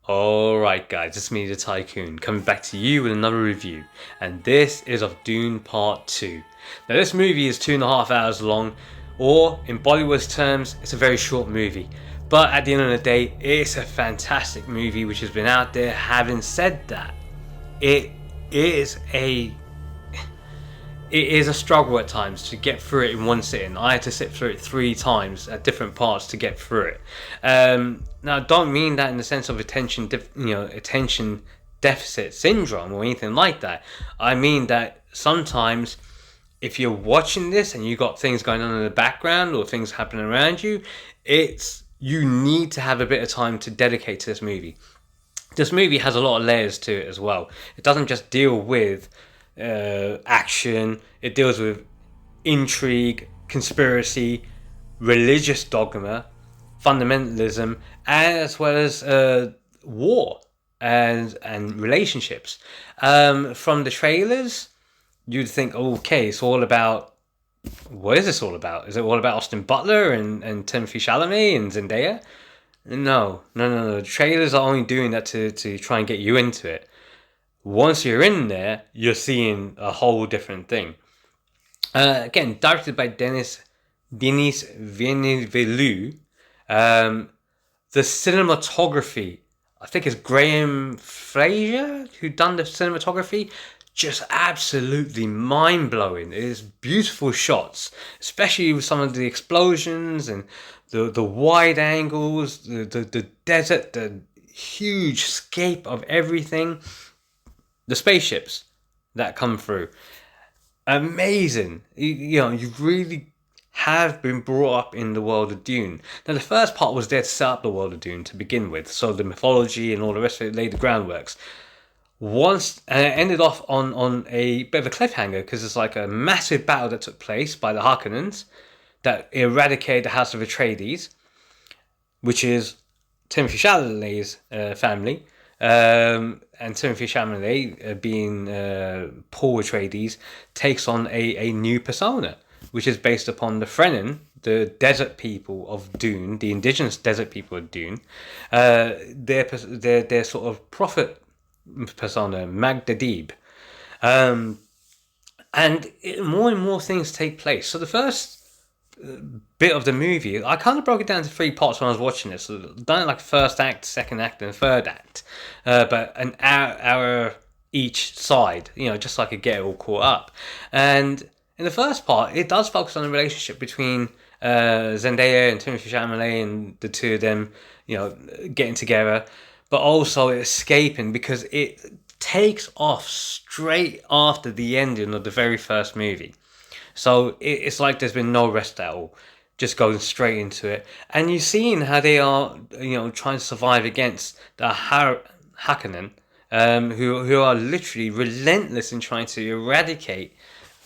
Alright guys, it's me the Tycoon, coming back to you with another review, and this is of Dune Part 2. Now this movie is 2.5 hours long, or in Bollywood's terms, it's a very short movie. But at the end of the day, it's a fantastic movie which has been out there. Having said that, it is a struggle at times to get through it in one sitting. I had to sit through it 3 times at different parts to get through it. Now, I don't mean that in the sense of attention deficit syndrome or anything like that. I mean that sometimes if you're watching this and you got things going on in the background or things happening around you, you need to have a bit of time to dedicate to this movie. This movie has a lot of layers to it as well. It doesn't just deal with action. It deals with intrigue, conspiracy, religious dogma, fundamentalism, as well as war and relationships. From the trailers, you'd think, okay, it's all about. What is this all about? Is it all about Austin Butler and Timothy Chalamet and Zendaya? No. The trailers are only doing that to try and get you into it. Once you're in there, you're seeing a whole different thing. Again, directed by Denis Villeneuve. The cinematography, I think it's Graham Fraser who done the cinematography. Just absolutely mind-blowing. It is beautiful shots, especially with some of the explosions and the wide angles, the desert, the huge scape of everything. The spaceships that come through, amazing. You really have been brought up in the world of Dune. Now, the first part was there to set up the world of Dune to begin with, so the mythology and all the rest of it laid the groundworks. It ended off on a bit of a cliffhanger because it's like a massive battle that took place by the Harkonnans that eradicated the House of Atreides, which is Timothy Chalamet's family. And Timothy Chalamet, being Paul Atreides, takes on a new persona, which is based upon the Fremen, the desert people of Dune, the indigenous desert people of Dune. Their sort of prophet persona, Magdadib. And more and more things take place. So the first bit of the movie, I kind of broke it down to 3 parts when I was watching it. So done it like first act, second act, and third act, but an hour each side, just so I could get it all caught up. And in the first part, it does focus on the relationship between Zendaya and Timothy Chalamet and the two of them, getting together, but also escaping because it takes off straight after the ending of the very first movie. So it's like there's been no rest at all, just going straight into it. And you've seen how they are, trying to survive against the Harkkonnan, who are literally relentless in trying to eradicate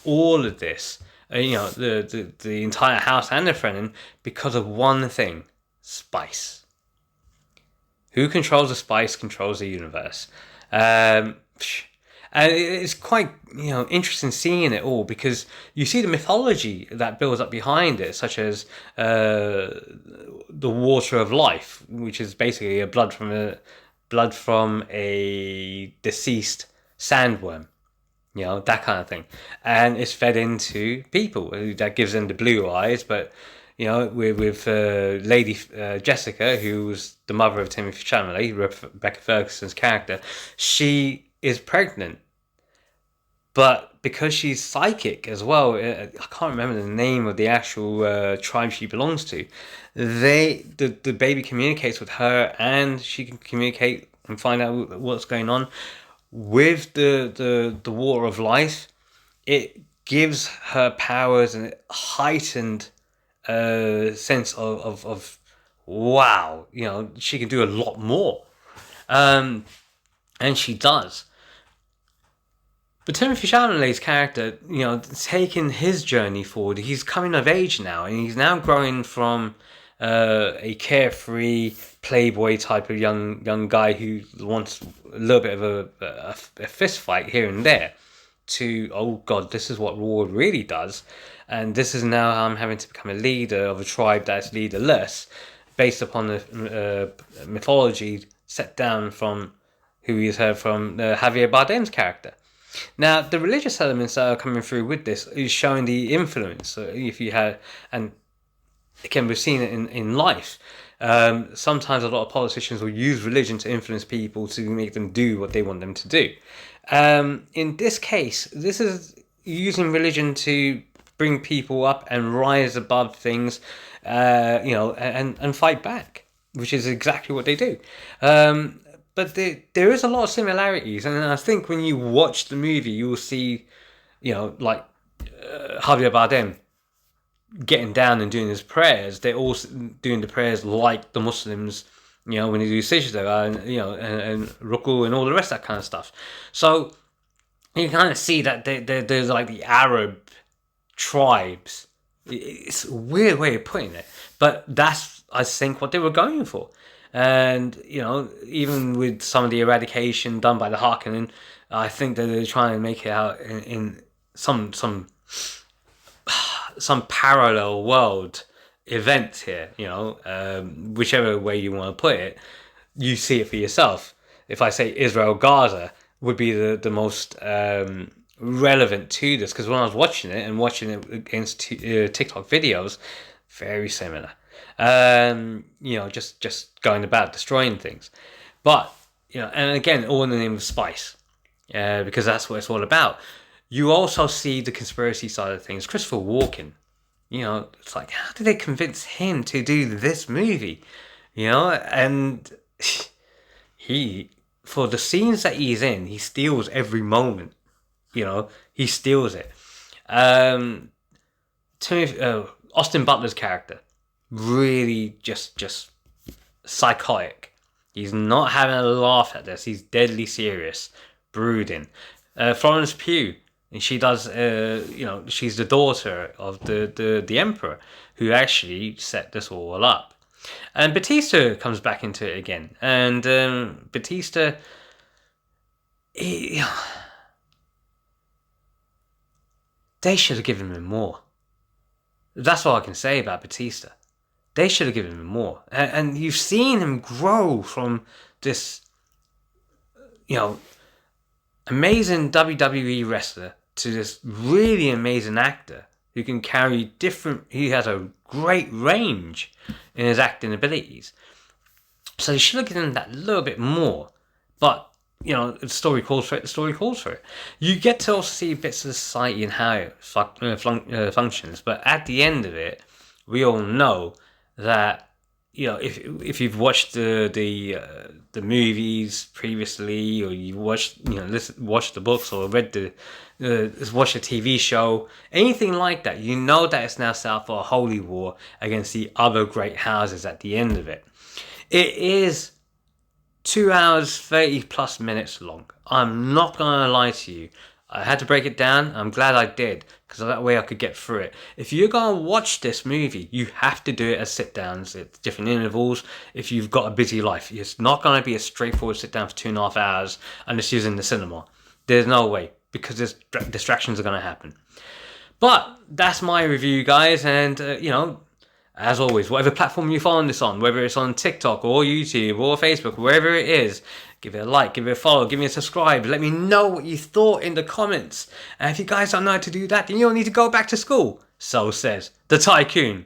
all of this, the entire house and the Fremen, because of one thing: spice. Who controls the spice controls the universe. And it's quite, interesting seeing it all because you see the mythology that builds up behind it, such as the water of life, which is basically blood from a deceased sandworm, that kind of thing, and it's fed into people. That gives them the blue eyes, but with Lady Jessica, who was the mother of Timothy Chalamet, Rebecca Ferguson's character, she is pregnant. But because she's psychic as well, I can't remember the name of the actual tribe she belongs to. The baby communicates with her, and she can communicate and find out what's going on with the water of life. It gives her powers and a heightened sense of wow. She can do a lot more, and she does. But Timothy Chalamet's character, taking his journey forward, he's coming of age now, and he's now growing from a carefree playboy type of young guy who wants a little bit of a fist fight here and there, to, oh God, this is what war really does, and this is now how I'm having to become a leader of a tribe that's leaderless, based upon the mythology set down from who he's heard from Javier Bardem's character. Now, the religious elements that are coming through with this is showing the influence. So if you had, and again, we've seen it in life. Sometimes a lot of politicians will use religion to influence people to make them do what they want them to do. In this case, this is using religion to bring people up and rise above things, and fight back, which is exactly what they do. But there is a lot of similarities, and I think when you watch the movie, you will see, like Javier Bardem getting down and doing his prayers. They're all doing the prayers like the Muslims, when they do sajda and ruku and all the rest of that kind of stuff. So you kind of see that there's like the Arab tribes. It's a weird way of putting it, but that's, I think, what they were going for. And even with some of the eradication done by the Harkkonnan, I think that they're trying to make it out in some parallel world event here. Whichever way you want to put it, you see it for yourself. If I say Israel Gaza would be the most relevant to this, because when I was watching it against TikTok videos, very similar. Just going about destroying things, but and again, all in the name of spice, because that's what it's all about. You also see the conspiracy side of things. Christopher Walken, it's like, how did they convince him to do this movie? And he, for the scenes that he's in, he steals every moment. He steals it. Austin Butler's character, really just psychotic. He's not having a laugh at this. He's deadly serious, brooding. Florence Pugh, and she does, she's the daughter of the emperor who actually set this all up. And Batista comes back into it again. And Batista, they should have given him more. That's all I can say about Batista. They should have given him more. And you've seen him grow from this, amazing WWE wrestler to this really amazing actor who can carry he has a great range in his acting abilities. So they should have given him that little bit more. But, the story calls for it. You get to also see bits of society and how it functions. But at the end of it, we all know that, if you've watched the movies previously, or you watched the books, or read watched a TV show, anything like that, that it's now set up for a holy war against the other great houses at the end of it. It is 2 hours 30 plus minutes long. I'm not gonna lie to you. I had to break it down. I'm glad I did, because that way I could get through it. If you're going to watch this movie, you have to do it as sit-downs at different intervals if you've got a busy life. It's not going to be a straightforward sit-down for 2.5 hours unless you're in the cinema. There's no way, because there's distractions are going to happen. But that's my review, guys, and, as always, whatever platform you find this on, whether it's on TikTok or YouTube or Facebook, wherever it is, give it a like, give it a follow, give me a subscribe. Let me know what you thought in the comments. And if you guys don't know how to do that, then you don't need to go back to school. So says the TYCOON.